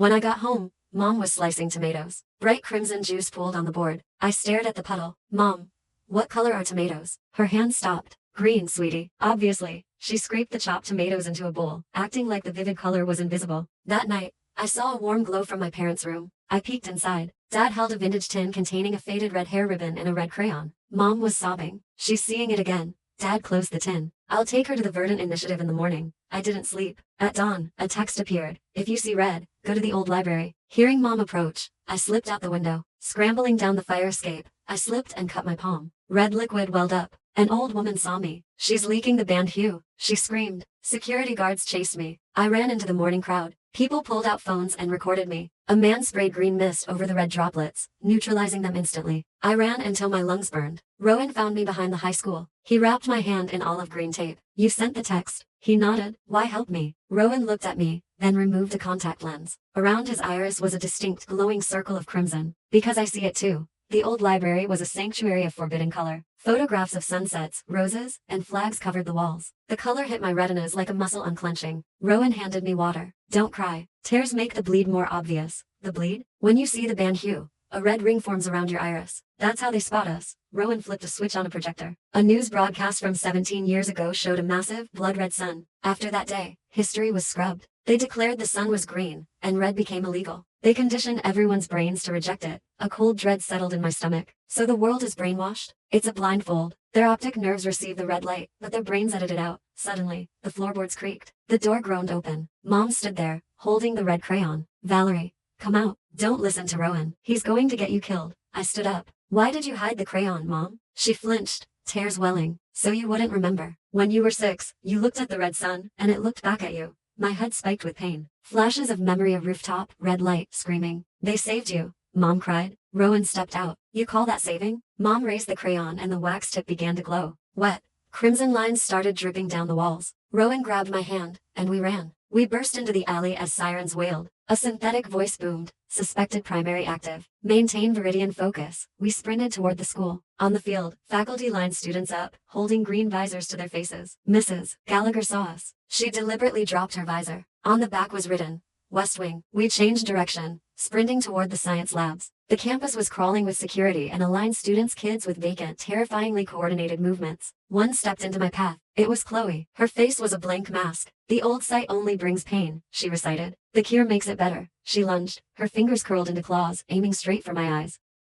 When I got home, Mom was slicing tomatoes. Bright crimson juice pooled on the board. I stared at the puddle. Mom, what color are tomatoes? Her hand stopped. Green, sweetie. Obviously. She scraped the chopped tomatoes into a bowl, acting like the vivid color was invisible. That night, I saw a warm glow from my parents' room. I peeked inside. Dad held a vintage tin containing a faded red hair ribbon and a red crayon. Mom was sobbing. She's seeing it again. Dad closed the tin. I'll take her to the Verdant Initiative in the morning. I didn't sleep. At dawn, a text appeared. If you see red, go to the old library. Hearing Mom approach, I slipped out the window. Scrambling down the fire escape, I slipped and cut my palm. Red liquid welled up. An old woman saw me. She's leaking the banned hue. She screamed. Security guards chased me. I ran into the morning crowd. People pulled out phones and recorded me. A man sprayed green mist over the red droplets, neutralizing them instantly. I ran until my lungs burned. Rowan found me behind the high school. He wrapped my hand in olive green tape. You sent the text. He nodded. Why help me? Rowan looked at me, then removed a contact lens. Around his iris was a distinct glowing circle of crimson. Because I see it too. The old library was a sanctuary of forbidden color. Photographs of sunsets, roses, and flags covered the walls. The color hit my retinas like a muscle unclenching. Rowan handed me water. Don't cry. Tears make the bleed more obvious. The bleed? When you see the banned hue, a red ring forms around your iris. That's how they spot us. Rowan flipped a switch on a projector. A news broadcast from 17 years ago showed a massive, blood-red sun. After that day, history was scrubbed. They declared the sun was green, and red became illegal. They conditioned everyone's brains to reject it. A cold dread settled in my stomach. So the world is brainwashed? It's a blindfold. Their optic nerves receive the red light, but their brains edit it out. Suddenly, the floorboards creaked. The door groaned open. Mom stood there, holding the red crayon. Valerie, come out. Don't listen to Rowan. He's going to get you killed. I stood up. Why did you hide the crayon, Mom? She flinched, tears welling. So you wouldn't remember. When you were 6, you looked at the red sun, and it looked back at you. My head spiked with pain. Flashes of memory of rooftop, red light, screaming. They saved you, Mom cried. Rowan stepped out. You call that saving? Mom raised the crayon and the wax tip began to glow. Wet. Crimson lines started dripping down the walls. Rowan grabbed my hand, and we ran. We burst into the alley as sirens wailed. A synthetic voice boomed. Suspected primary active. Maintain Viridian focus. We sprinted toward the school. On the field, faculty lined students up, holding green visors to their faces. Mrs. Gallagher saw us. She deliberately dropped her visor. On the back was written, West Wing. We changed direction, sprinting toward the science labs. The campus was crawling with security and aligned students' kids with vacant, terrifyingly coordinated movements. One stepped into my path. It was Chloe. Her face was a blank mask. The old sight only brings pain, she recited. The cure makes it better. She lunged. Her fingers curled into claws, aiming straight for my eyes.